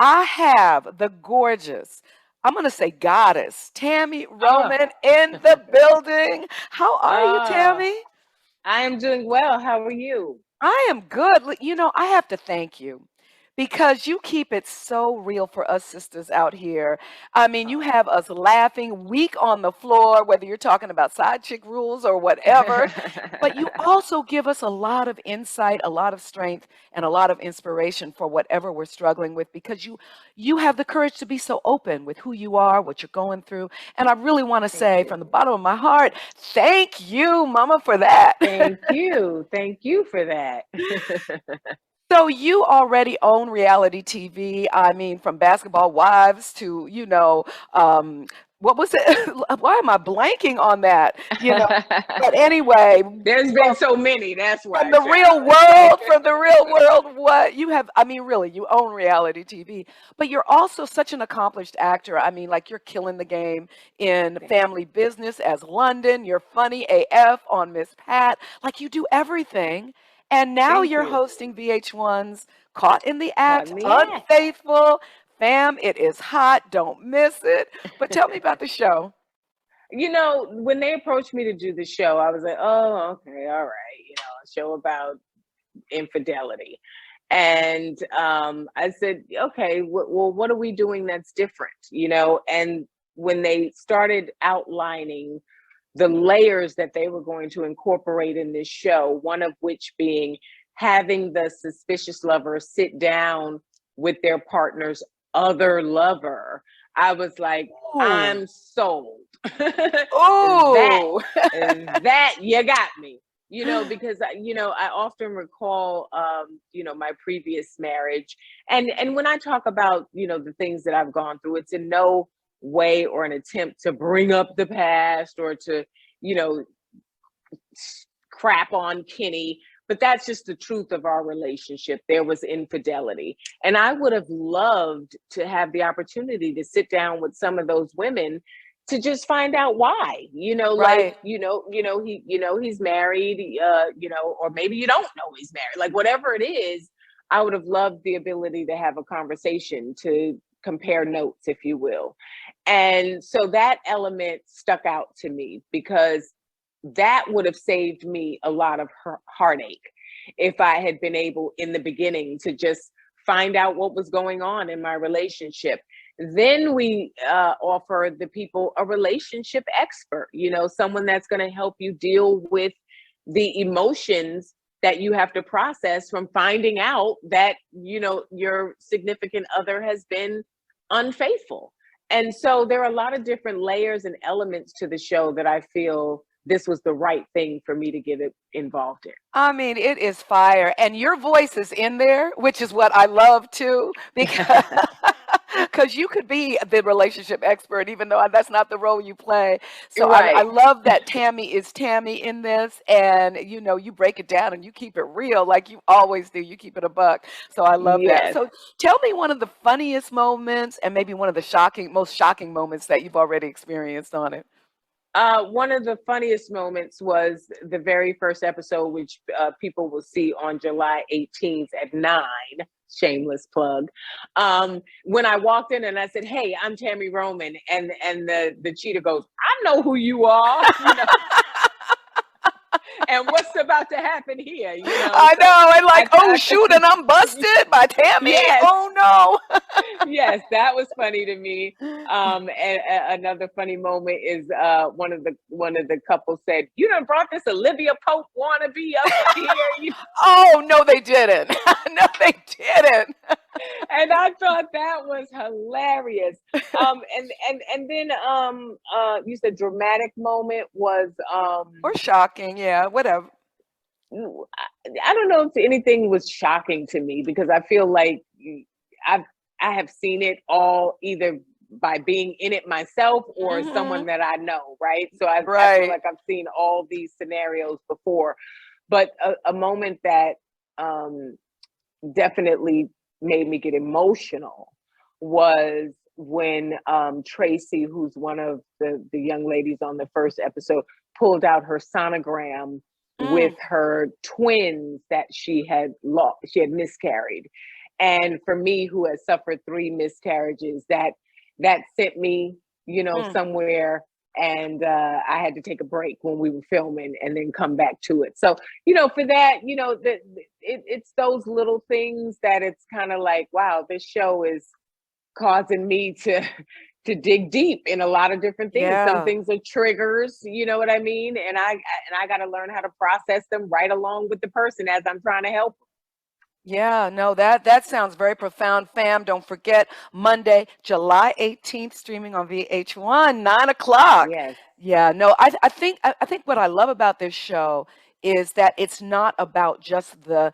I have the gorgeous, I'm going to say goddess, Tami Oh, Roman in the building. How are you, oh, Tami? I am doing well. How are you? I am good. I have to thank you because you keep it so real for us sisters out here. I mean, you Oh. have us laughing weak on the floor, whether you're talking about side chick rules or whatever. But you also give us a lot of insight, a lot of strength, and a lot of inspiration for whatever we're struggling with because you have the courage to be so open with who you are, what you're going through. And I really want to Thank say you. from the bottom of my heart, thank you, Mama, for that. Thank you. Thank you for that. So you already own reality TV. I mean, from Basketball Wives to, what was it? Why am I blanking on that? But anyway, There's been so many. That's from why, the real child. world, from the real world, what you have, I mean, really, you own reality TV, but you're also such an accomplished actor. I mean, like you're killing the game in Thank Family Business as London, you're funny AF on Miss Pat, like you do everything. And now thank you're you. hosting VH1's Caught in the Caught Act, in the act. Unfaithful. Fam, it is hot. Don't miss it. But tell me about the show. When they approached me to do the show, I was like, oh, okay, all right. A show about infidelity. And I said, okay, well, what are we doing that's different? And when they started outlining the layers that they were going to incorporate in this show, one of which being having the suspicious lover sit down with their partner's other lover, I was like, Ooh. I'm sold. that Ooh. that you got me. Because I often recall my previous marriage, and when I talk about the things that I've gone through, it's in no way or an attempt to bring up the past or to you know crap on Kenny, but that's just the truth of our relationship. There was infidelity. And I would have loved to have the opportunity to sit down with some of those women to just find out why. Right. He's married, or maybe you don't know he's married. Like whatever it is, I would have loved the ability to have a conversation to compare notes, if you will. And so that element stuck out to me because that would have saved me a lot of heartache if I had been able in the beginning to just find out what was going on in my relationship. Then we offer the people a relationship expert, someone that's going to help you deal with the emotions that you have to process from finding out that, your significant other has been unfaithful. And so there are a lot of different layers and elements to the show that I feel this was the right thing for me to get involved in. I mean, it is fire. And your voice is in there, which is what I love too, because because you could be the relationship expert, even though that's not the role you play. So I Right. love that Tami is Tami in this, and you break it down and you keep it real like you always do. You keep it a buck. So I love that. Yes. So tell me one of the funniest moments and maybe one of the most shocking moments that you've already experienced on it. One of the funniest moments was the very first episode, which people will see on July 18th at 9. Shameless plug. When I walked in and I said, "Hey, I'm Tami Roman," and the cheater goes, "I know who you are," and what's about to happen here, I So know, and like, oh I shoot, and I'm busted by Tammy. yes, Oh yes, that was funny to me. And another funny moment is one of the couples said, "You done brought this Olivia Pope wannabe up here," oh no, they didn't. No, they didn't. and I thought that was hilarious. And then you said dramatic moment was Or shocking, yeah, whatever. I don't know if anything was shocking to me because I feel like I I have seen it all either by being in it myself or someone Hmm. that I know, right? So I feel Right. like I've seen all these scenarios before. But a moment that um, definitely made me get emotional was when Tracy, who's one of the young ladies on the first episode, pulled out her sonogram with Mm. her twins that she had lost, she had miscarried. And for me, who has suffered 3 miscarriages, that sent me, Mm. somewhere. And I had to take a break when we were filming and then come back to it. So, for that, it's those little things that it's kind of like, wow, this show is causing me to dig deep in a lot of different things. Some Yeah. things are triggers, you know what I mean? And I got to learn how to process them right along with the person as I'm trying to help. Yeah, no, that sounds very profound, fam. Don't forget Monday, July 18th, streaming on VH1, 9 o'clock. Yes, Yeah, no, I think what I love about this show is that it's not about just the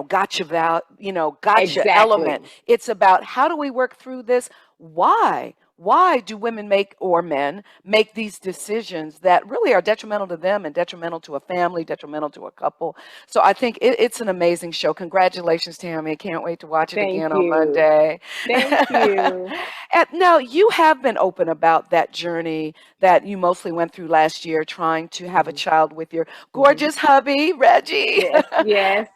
gotcha element. exactly. It's about how do we work through this? Why? Why do women make or men make these decisions that really are detrimental to them and detrimental to a family, detrimental to a couple? So I think it's an amazing show. Congratulations, Tammy. I can't wait to watch it Thank again on you. Monday. Thank you. And now you have been open about that journey that you mostly went through last year trying to have a Hmm. child with your Hmm. gorgeous hubby, Reggie. Yes, yes.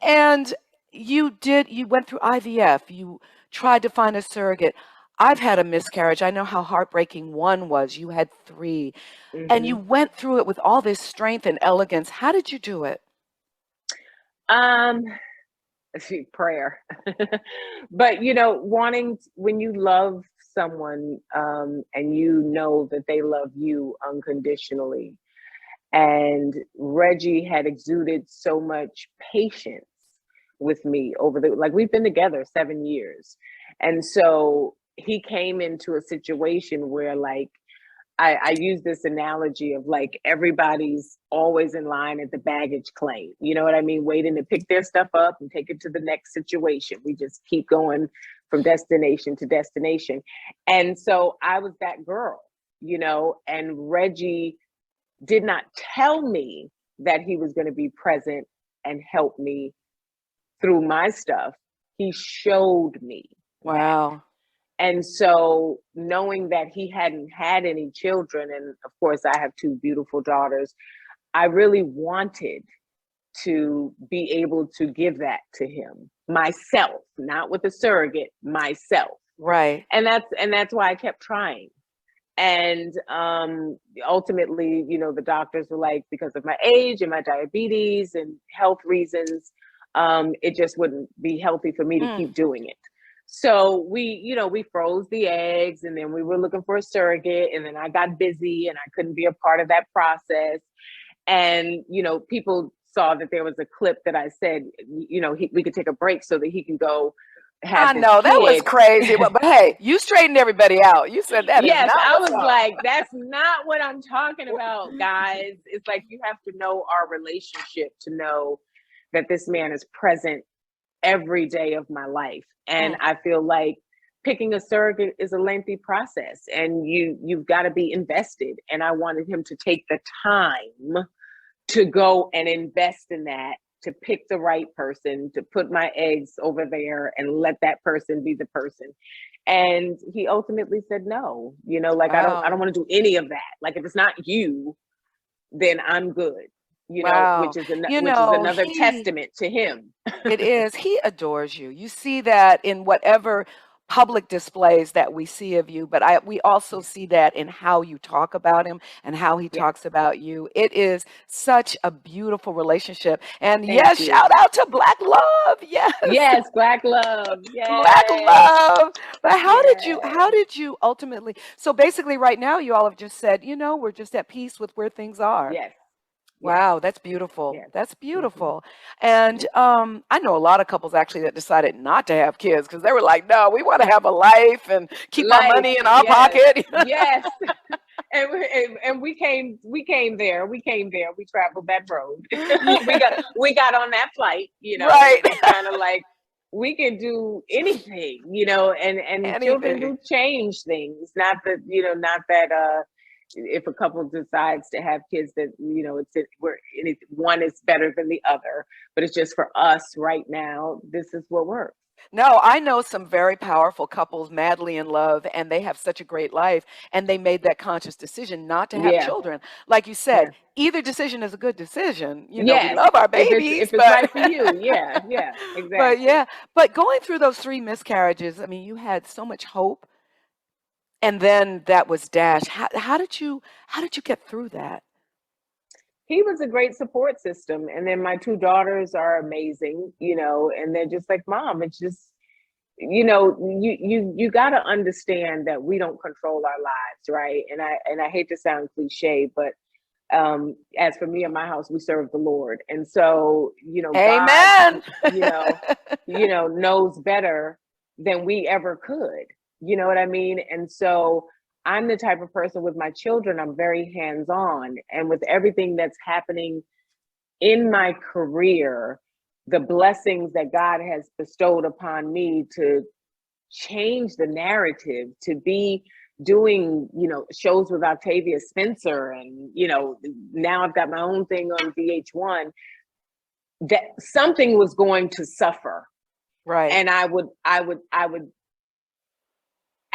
And you went through IVF. You tried to find a surrogate. I've had a miscarriage. I know how heartbreaking one was. You had three, and you Hmm. went through it with all this strength and elegance. How did you do it? Um, see, prayer. But wanting when you love someone, and you know that they love you unconditionally. And Reggie had exuded so much patience with me over the like we've been together 7 years. And so he came into a situation where like I use this analogy of like everybody's always in line at the baggage claim. You know what I mean? Waiting to pick their stuff up and take it to the next situation. We just keep going from destination to destination. And so I was that girl, and Reggie did not tell me that he was going to be present and help me through my stuff. He showed me that. Wow. And so knowing that he hadn't had any children, and of course I have 2 beautiful daughters, I really wanted to be able to give that to him myself, not with a surrogate, myself. Right. And that's why I kept trying. And ultimately, the doctors were like, because of my age and my diabetes and health reasons, it just wouldn't be healthy for me to Mm. keep doing it. So we froze the eggs, and then we were looking for a surrogate, and then I got busy and I couldn't be a part of that process. And people saw that there was a clip that I said, we could take a break so that he can go have I this know that was kid. crazy, but hey, you straightened everybody out. You said that is Yes, not I what's was up. like, that's not what I'm talking about, guys. It's like you have to know our relationship to know that this man is present every day of my life. And Mm. I feel like picking a surrogate is a lengthy process, and you've got to be invested. And I wanted him to take the time to go and invest in that, to pick the right person, to put my eggs over there and let that person be the person. And he ultimately said no. Like I don't Wow. want to do any of that. Like if it's not you, then I'm good. Wow. Which is another He testament to him. It is. He adores you. You see that in whatever public displays that we see of you, but we also Yeah. see that in how you talk about him and how he Yes. talks about you. It is such a beautiful relationship. And Thank yes, you. shout out to Black Love. Yes. Yes, black love. Black Yes. love. But how Yes. did you ultimately, so basically right now you all have just said, we're just at peace with where things are. Yes. Yes. Wow, that's beautiful. Yes. That's Hmm. beautiful. And Yeah. I know a lot of couples actually that decided not to have kids because they were like, no, we want to have a life and keep our Life. money in our Yes. pocket. Yes. And we came there. We came there. We traveled that road. we got Yeah, we got on that flight, and right. it was kind of like we can do anything, and children Anything. do change things. Not that if a couple decides to have kids that one is better than the other, but it's just for us right now, this is what works. No, I know some very powerful couples madly in love and they have such a great life and they made that conscious decision not to have Yeah, children. Like you said, yeah. either decision is a good decision. You know, we Yes. love our If babies, it's but right for you. Yeah, yeah, but exactly. yeah, but going through those three miscarriages, I mean, you had so much hope and then that was dashed. How did you get through that? He was a great support system. And then my two daughters are amazing, and they're just like, Mom, it's just, you got to understand that we don't control our lives, right? And I hate to sound cliche, but as for me and my house, we serve the Lord. And so, God, Amen. you know, knows better than we ever could. You know what I mean? And so I'm the type of person with my children, I'm very hands-on. And with everything that's happening in my career, the blessings that God has bestowed upon me to change the narrative, to be doing shows with Octavia Spencer, and now I've got my own thing on VH1, that something was going to suffer. Right. And I would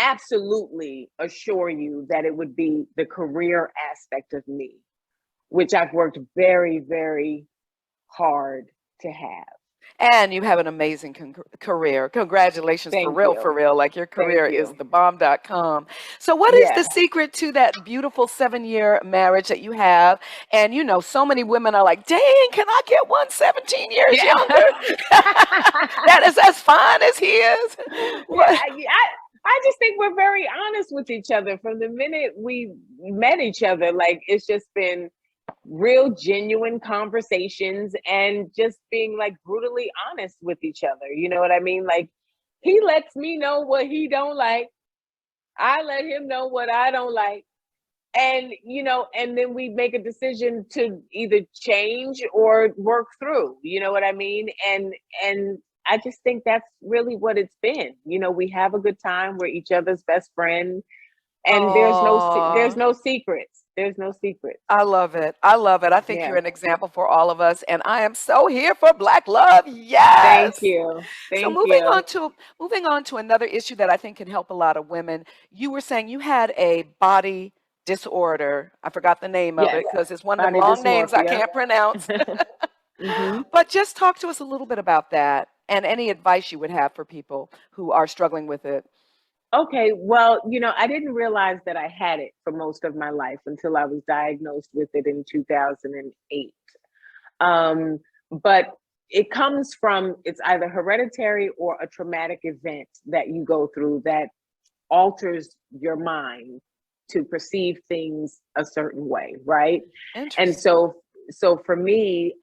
absolutely assure you that it would be the career aspect of me, which I've worked very, very hard to have. And you have an amazing career. Congratulations, for Thank real, for you. real. Like your Thank career is you. thebomb.com. So, what is Yeah. the secret to that beautiful 7-year marriage that you have? And so many women are like, dang, can I get one 17 years Yeah. younger? That is as fine as he is. Yeah, What? I just think we're very honest with each other from the minute we met each other. Like, it's just been real genuine conversations and just being like brutally honest with each other. You know what I mean? Like, he lets me know what he don't like. I let him know what I don't like. And then we make a decision to either change or work through. You know what I mean? And I just think that's really what it's been. We have a good time. We're each other's best friend, and there's Oh, no secrets. There's no secrets. I love it. I love it. I think Yeah. you're an example for all of us. And I am so here for Black love. Thank Yes. you. So Thank moving you. on to moving on to another issue that I think can help a lot of women. You were saying you had a body disorder. I forgot the name of Yes. it because it's one of them Body long names I dysmorphia. can't pronounce. Hmm. But just talk to us a little bit about that and any advice you would have for people who are struggling with it. Okay, well, I didn't realize that I had it for most of my life until I was diagnosed with it in 2008. Um, but it's either hereditary or a traumatic event that you go through that alters your mind to perceive things a certain way, right? And Interesting. so for me,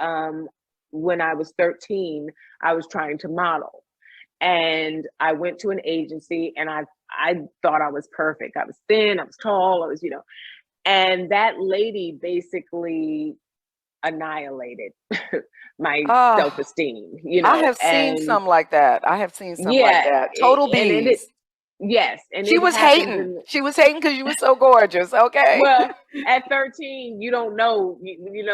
when I was 13, I was trying to model, and I went to an agency, and I thought I was perfect. I was thin, I was tall, I was, and that lady basically annihilated my Oh, self-esteem, I have seen and some like that. I have seen some like yeah, that. Total and it bees. yes, and She it was happens hating. in She was hating because you were so gorgeous. Okay. well, at 13, you don't know,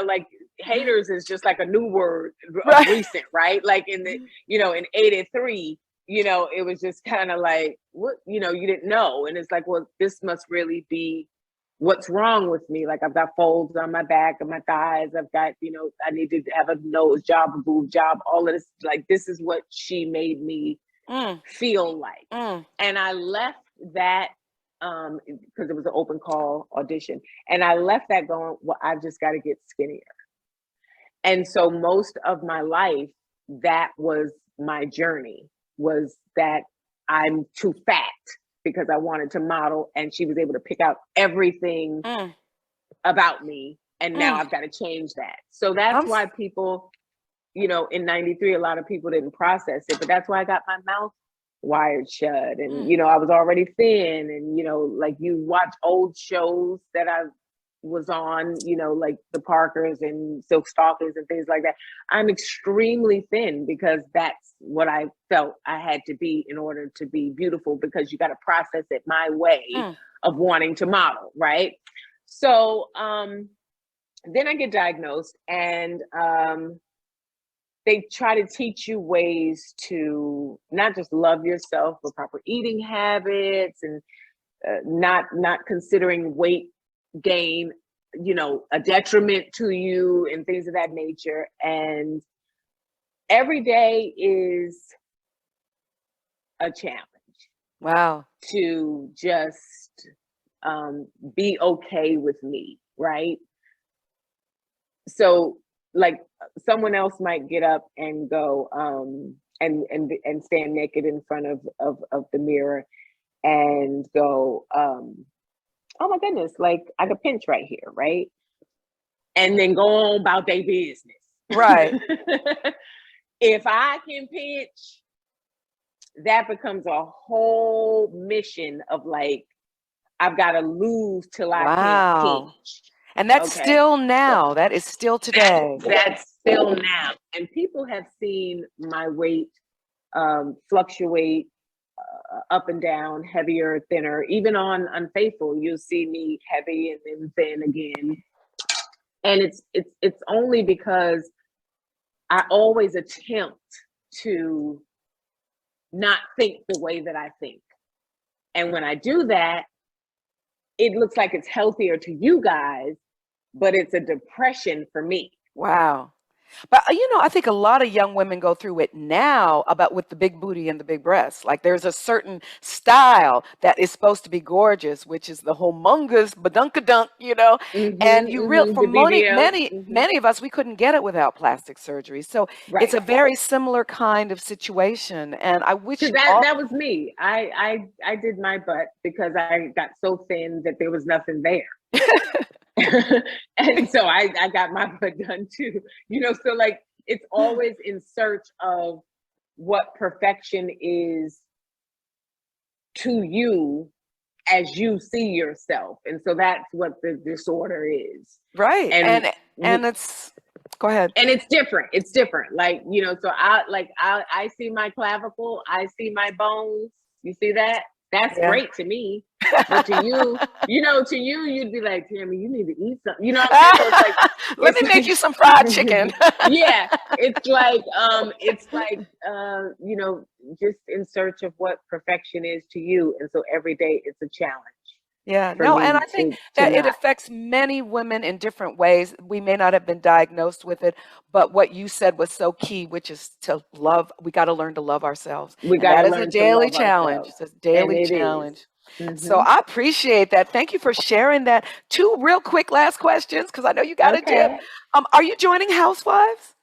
like, haters is just like a new word of Right. recent, right? Like in 83, it was just kind of like, what, you didn't know. And it's like, well, this must really be what's wrong with me. Like, I've got folds on my back and my thighs. I've got, I need to have a nose job, a boob job, all of this. Like, this is what she made me Mm, feel like. mm. And I left that because it was an open call audition. And I left that going, well, I've just got to get skinnier. And so most of my life, that was my journey, was that I'm too fat because I wanted to model, and she was able to pick out everything Mm, about me. And now mm. I've got to change that. So that's I'm why people, in 93, a lot of people didn't process it, but that's why I got my mouth wired shut. And, mm, I was already thin. And, like, you watch old shows that I was on, like the Parkers and Silk Stalkers and things like that. I'm extremely thin because that's what I felt I had to be in order to be beautiful, because you got to process it my way mm. of wanting to model, right? So then I get diagnosed, and they try to teach you ways to not just love yourself, but proper eating habits, and not considering weight gain, a detriment to you, and things of that nature. And every day is a challenge Wow. to just be okay with me, right? So, like, someone else might get up and go and stand naked in front of the mirror and go, oh my goodness, like I could pinch right here, right? And then go on about their business. Right. If I can pinch, that becomes a whole mission of like, I've got to lose till I can't Wow. pinch. And that's Okay. still So now. That is still today. that's still now. And people have seen my weight fluctuate up and down, heavier, thinner. Even on Unfaithful, you'll see me heavy and then thin again. And it's only because I always attempt to not think the way that I think. And when I do that, it looks like it's healthier to you guys, but it's a depression for me. Wow. But I think a lot of young women go through it now about with the big booty and the big breasts. Like there's a certain style that is supposed to be gorgeous, which is the humongous badunkadunk. And Mm-hmm, you real mm-hmm. for The many, BBL. many, Mm-hmm. many of us, we couldn't get it without plastic surgery. So it's Right. a very similar kind of situation. And I wish Because you that all that was me. I did my butt because I got so thin that there was nothing there. And so I got my butt done too. So like it's always in search of what perfection is to you as you see yourself. And so that's what the disorder is. right. And And it's go ahead. and it's different. It's different. Like, so I see my clavicle, I see my bones. You see that? That's Yeah. great to me. But to you, you'd be like, Tammy, you need to eat something. You know what I'm saying? So it's like, Let me make you some fried chicken. yeah, just in search of what perfection is to you. And so every day it's a challenge Yeah, for no, and me I think to that it not. affects many women in different ways. We may not have been diagnosed with it, but what you said was so key, which is to love. We got to learn to love ourselves. We And got that to is a learn to daily love challenge. ourselves. It's a And daily it is. challenge. So Mm-hmm. I appreciate that. Thank you for sharing that. Two real quick last questions, because I know you got a dip. Okay. Are you joining Housewives?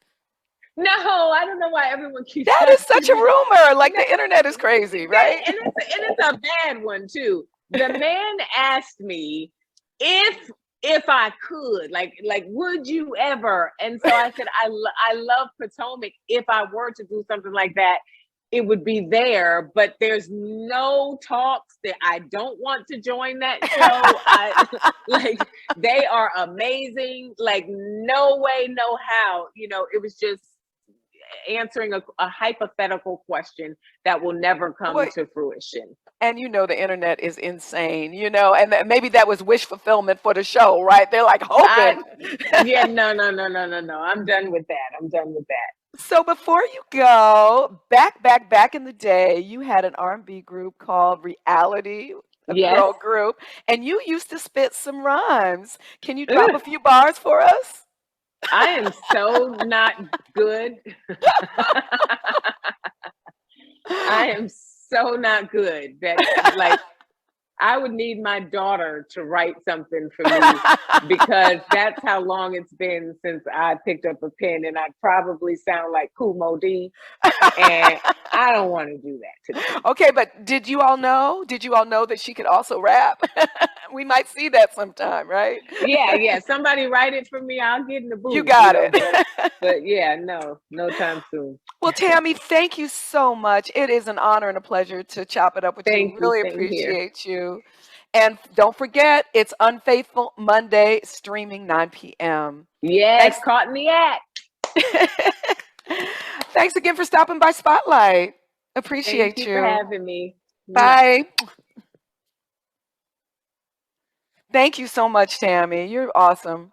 No, I don't know why everyone keeps That is such asking a me. rumor. Like No, the internet is crazy, right? and it's a bad one too. The man asked me if I could, like, would you ever? And so I said, I love Potomac. If I were to do something like that, it would be there. But there's no talks that I don't want to join that show. I like they are amazing. Like no way, no how. It was just answering a hypothetical question that will never come Boy, to fruition. and the internet is insane, and maybe that was wish fulfillment for the show, right? They're like I hoping. Yeah, no, no, no, no, no, no. I'm done with that. I'm done with that. So before you go, back in the day, you had an R&B group called Reality, a Yes. girl group, and you used to spit some rhymes. Can you drop a Ugh, few bars for us? I am so not good. I am so not good that like I would need my daughter to write something for me because that's how long it's been since I picked up a pen, and I probably sound like Kumo D, and I don't want to do that today. Okay, but did you all know? Did you all know that she could also rap? We might see that sometime, right? Yeah, yeah. Somebody write it for me. I'll get in the You booth, got it. but yeah, no time soon. Well, Tammy, thank you so much. It is an honor and a pleasure to chop it up with you. Thank you. Really Same here. appreciate you. And don't forget, it's Unfaithful Monday, streaming 9 p.m. Yes, Thanks. caught in the act. Thanks again for stopping by Spotlight. Thank Appreciate you for you. having me. Mwah. Bye. Thank you so much, Tammy. You're awesome.